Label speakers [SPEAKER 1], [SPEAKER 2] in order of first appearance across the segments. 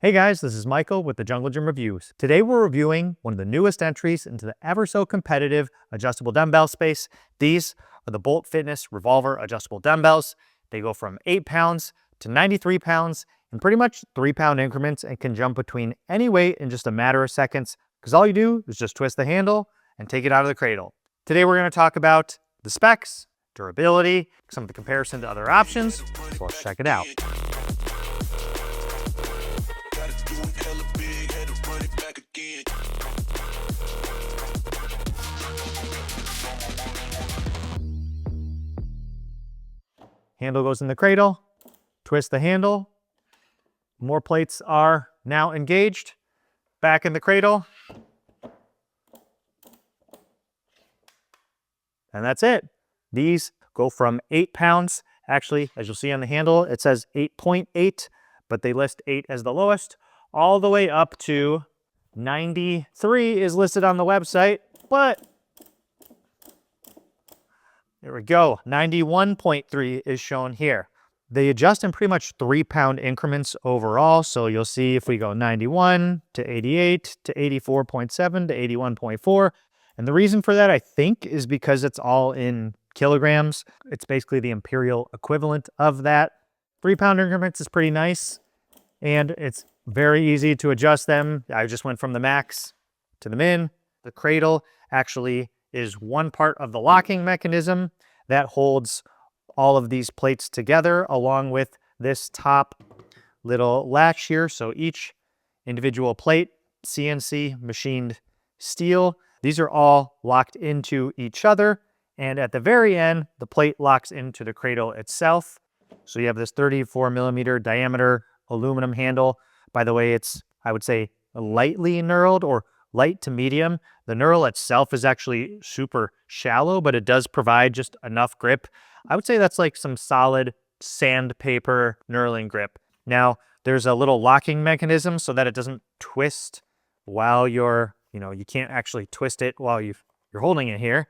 [SPEAKER 1] Hey guys, this is Michael with the Jungle Gym Reviews. Today we're reviewing one of the newest entries into the ever so competitive adjustable dumbbell space. These are the Bolt Fitness Revolver adjustable dumbbells. They go from 8 pounds to 93 pounds in pretty much 3-pound increments and can jump between any weight in just a matter of seconds because all you do is just twist the handle and take it out of the cradle. Today we're going to talk about the specs, durability, some of the comparison to other options, so let's check it out. Handle goes in the cradle, twist the handle, more plates are now engaged, back in the cradle, and that's it. These go from 8 pounds, actually, as you'll see on the handle, it says 8.8, but they list 8 as the lowest, all the way up to 93 is listed on the website, but there we go, 91.3 is shown here. They adjust in pretty much 3-pound increments overall, so you'll see if we go 91 to 88 to 84.7 to 81.4, and the reason for that, I think, is because it's all in kilograms. It's basically the imperial equivalent of that. 3-pound increments is pretty nice, and it's very easy to adjust them. I just went from the max to the min. The cradle actually is one part of the locking mechanism that holds all of these plates together along with this top little latch here. So each individual plate, CNC machined steel, these are all locked into each other. And at the very end, the plate locks into the cradle itself. So you have this 34mm diameter aluminum handle. By the way, it's, I would say, lightly knurled or light to medium. The knurl itself is actually super shallow, but it does provide just enough grip. I would say that's like some solid sandpaper knurling grip. Now, there's a little locking mechanism so that it doesn't twist while you're, you can't actually twist it while you're holding it here.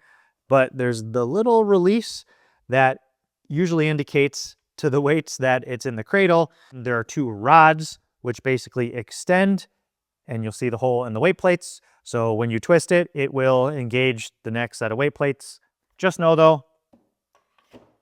[SPEAKER 1] But there's the little release that usually indicates to the weights that it's in the cradle. There are 2 rods which basically extend, and you'll see the hole in the weight plates. So when you twist it, it will engage the next set of weight plates. Just know though,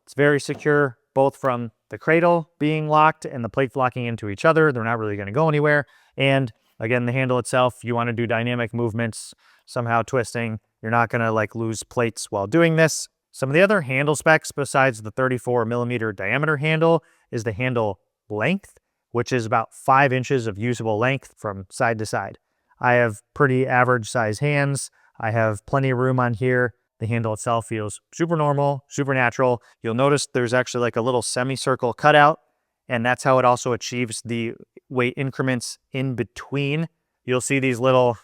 [SPEAKER 1] it's very secure, both from the cradle being locked and the plates locking into each other. They're not really going to go anywhere. And again, the handle itself, you want to do dynamic movements, somehow twisting. You're not going to lose plates while doing this. Some of the other handle specs besides the 34mm diameter handle is the handle length, which is about 5 inches of usable length from side to side. I have pretty average size hands. I have plenty of room on here. The handle itself feels super normal, super natural. You'll notice there's actually like a little semicircle cutout, and that's how it also achieves the weight increments in between. You'll see these little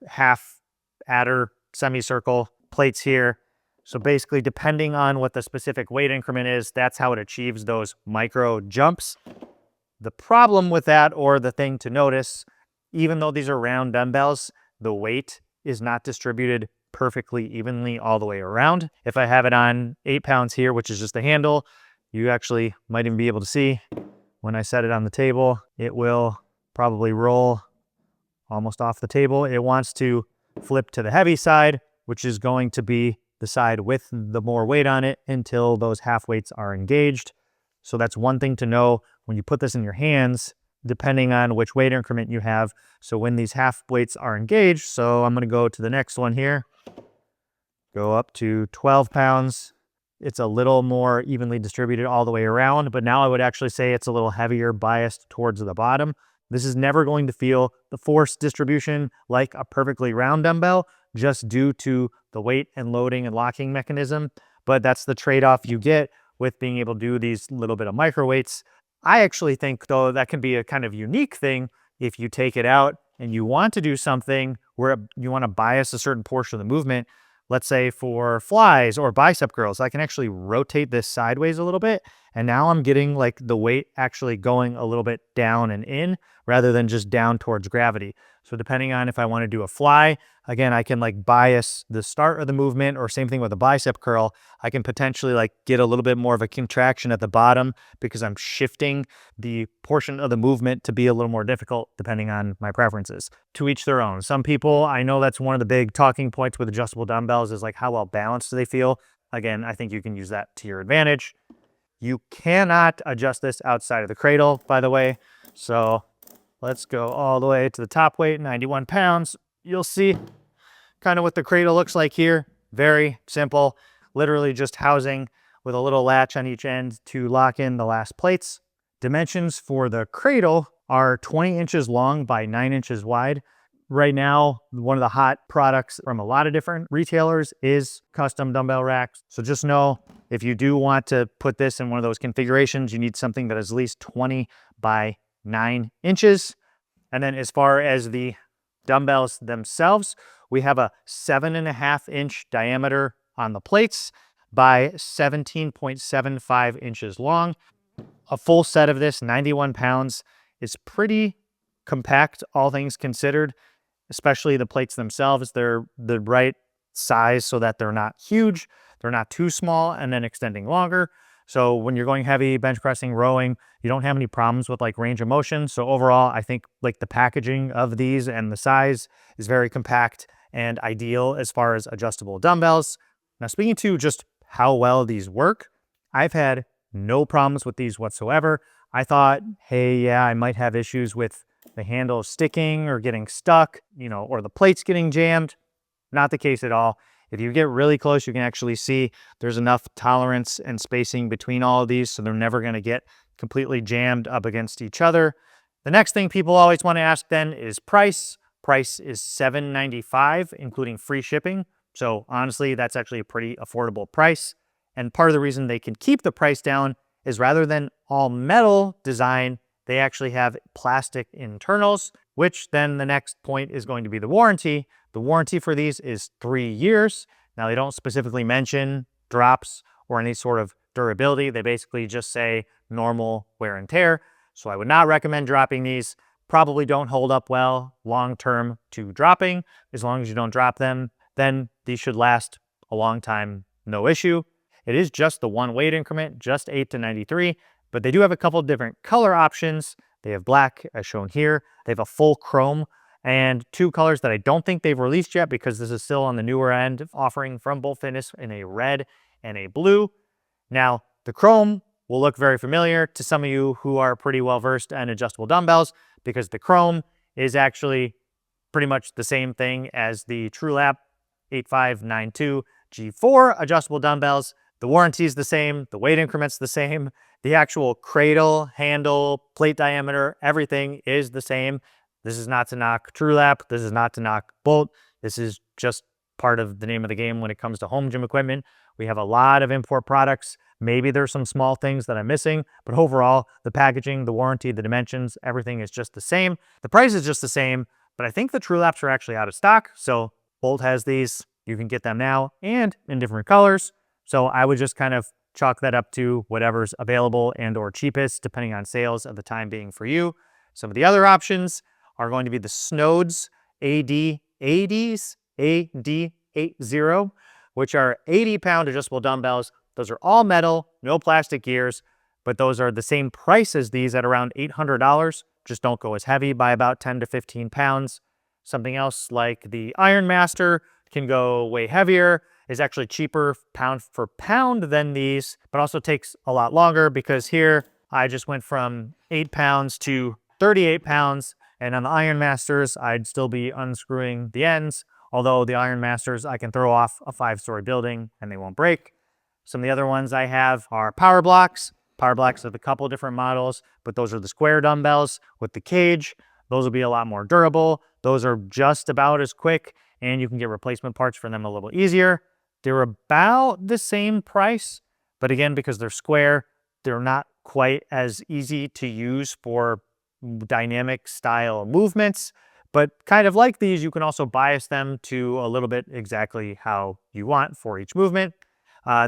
[SPEAKER 1] half adder semicircle plates here. So basically, depending on what the specific weight increment is, that's how it achieves those micro jumps. The problem with that, or the thing to notice, even though these are round dumbbells, the weight is not distributed perfectly evenly all the way around. If I have it on 8 pounds here, which is just the handle, you actually might even be able to see when I set it on the table, it will probably roll almost off the table. It wants to flip to the heavy side, which is going to be the side with the more weight on it until those half weights are engaged. So that's one thing to know when you put this in your hands, depending on which weight increment you have. So when these half weights are engaged, so I'm going to go to the next one here, go up to 12 pounds. It's a little more evenly distributed all the way around, but now I would actually say it's a little heavier biased towards the bottom. This is never going to feel the force distribution like a perfectly round dumbbell, just due to the weight and loading and locking mechanism. But that's the trade-off you get with being able to do these little bit of micro weights. I actually think, though, that can be a kind of unique thing if you take it out and you want to do something where you want to bias a certain portion of the movement. Let's say for flies or bicep curls, I can actually rotate this sideways a little bit And now I'm getting like the weight actually going a little bit down and in rather than just down towards gravity. So depending on if I want to do a fly, again, I can like bias the start of the movement, or same thing with a bicep curl. I can potentially like get a little bit more of a contraction at the bottom because I'm shifting the portion of the movement to be a little more difficult depending on my preferences. To each their own. Some people, I know that's one of the big talking points with adjustable dumbbells is like how well balanced do they feel. Again, I think you can use that to your advantage. You cannot adjust this outside of the cradle, by the way. So let's go all the way to the top weight, 91 pounds. You'll see kind of what the cradle looks like here. Very simple, literally just housing with a little latch on each end to lock in the last plates. Dimensions for the cradle are 20 inches long by 9 inches wide. Right now, one of the hot products from a lot of different retailers is custom dumbbell racks. So just know if you do want to put this in one of those configurations, you need something that is at least 20 by 9 inches. And then as far as the dumbbells themselves, we have a 7.5-inch diameter on the plates by 17.75 inches long. A full set of this, 91 pounds, is pretty compact, all things considered, especially the plates themselves. They're the right size so that they're not huge, they're not too small, and then extending longer. So when you're going heavy, bench pressing, rowing, you don't have any problems with like range of motion. So overall, I think like the packaging of these and the size is very compact and ideal as far as adjustable dumbbells. Now, speaking to just how well these work, I've had no problems with these whatsoever. I thought, hey, yeah, I might have issues with the handle sticking or getting stuck, or the plates getting jammed. Not the case at all. If you get really close, you can actually see there's enough tolerance and spacing between all of these, so they're never going to get completely jammed up against each other. The next thing people always want to ask then is price. Price is $7.95, including free shipping. So honestly, that's actually a pretty affordable price. And part of the reason they can keep the price down is rather than all metal design, they actually have plastic internals, which then the next point is going to be the warranty. The warranty for these is 3 years. Now, they don't specifically mention drops or any sort of durability. They basically just say normal wear and tear. So I would not recommend dropping these. Probably don't hold up well long-term to dropping. As long as you don't drop them, then these should last a long time, no issue. It is just the one weight increment, just 8 to 93, but they do have a couple different color options. They have black, as shown here. They have a full chrome and 2 colors that I don't think they've released yet because this is still on the newer end, offering from Bolt Fitness in a red and a blue. Now, the chrome will look very familiar to some of you who are pretty well versed in adjustable dumbbells because the chrome is actually pretty much the same thing as the TrueLap 8592 G4 adjustable dumbbells. The warranty is the same, the weight increment's the same, the actual cradle, handle, plate diameter, everything is the same. This is not to knock TrueLap, this is not to knock Bolt, this is just part of the name of the game when it comes to home gym equipment. We have a lot of import products. Maybe there's some small things that I'm missing, but overall, the packaging, the warranty, the dimensions, everything is just the same. The price is just the same, but I think the TrueLaps are actually out of stock, so Bolt has these. You can get them now and in different colors. So I would just kind of chalk that up to whatever's available and or cheapest, depending on sales at the time being for you. Some of the other options are going to be the Snodes AD80s, AD80, which are 80-pound adjustable dumbbells. Those are all metal, no plastic gears, but those are the same price as these at around $800. Just don't go as heavy by about 10 to 15 pounds. Something else like the Iron Master can go way heavier, is actually cheaper pound for pound than these, but also takes a lot longer because here I just went from 8 pounds to 38 pounds. And on the Iron Masters, I'd still be unscrewing the ends. Although the Iron Masters, I can throw off a 5-story building and they won't break. Some of the other ones I have are Power Blocks. Power Blocks have a couple different models, but those are the square dumbbells with the cage. Those will be a lot more durable. Those are just about as quick, and you can get replacement parts for them a little easier. They're about the same price, but again, because they're square, they're not quite as easy to use for dynamic style movements. But kind of like these, you can also bias them to a little bit exactly how you want for each movement.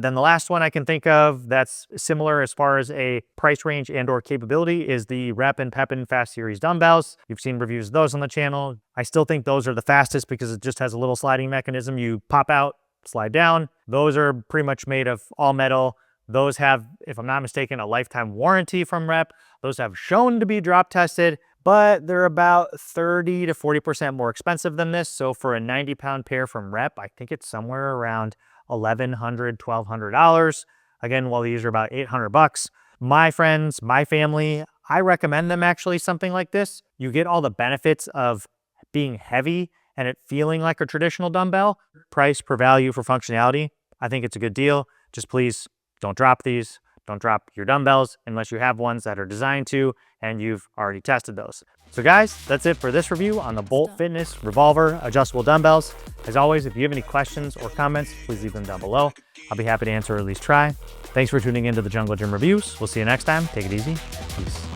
[SPEAKER 1] Then the last one I can think of that's similar as far as a price range and or capability is the Rep and Pepin Fast Series dumbbells. You've seen reviews of those on the channel. I still think those are the fastest because it just has a little sliding mechanism. You pop out, slide down. Those are pretty much made of all metal. Those have, if I'm not mistaken, a lifetime warranty from Rep. Those have shown to be drop tested, but they're about 30 to 40% more expensive than this. So for a 90-pound pair from Rep, I think it's somewhere around $1,100, $1,200. Again, while these are about 800 bucks. My friends, my family, I recommend them actually, something like this. You get all the benefits of being heavy and it feeling like a traditional dumbbell. Price per value for functionality. I think it's a good deal. Just please don't drop these. Don't drop your dumbbells unless you have ones that are designed to and you've already tested those. So guys, that's it for this review on the Bolt Fitness Revolver adjustable dumbbells. As always, if you have any questions or comments, please leave them down below. I'll be happy to answer or at least try. Thanks for tuning into the Jungle Gym Reviews. We'll see you next time. Take it easy. Peace.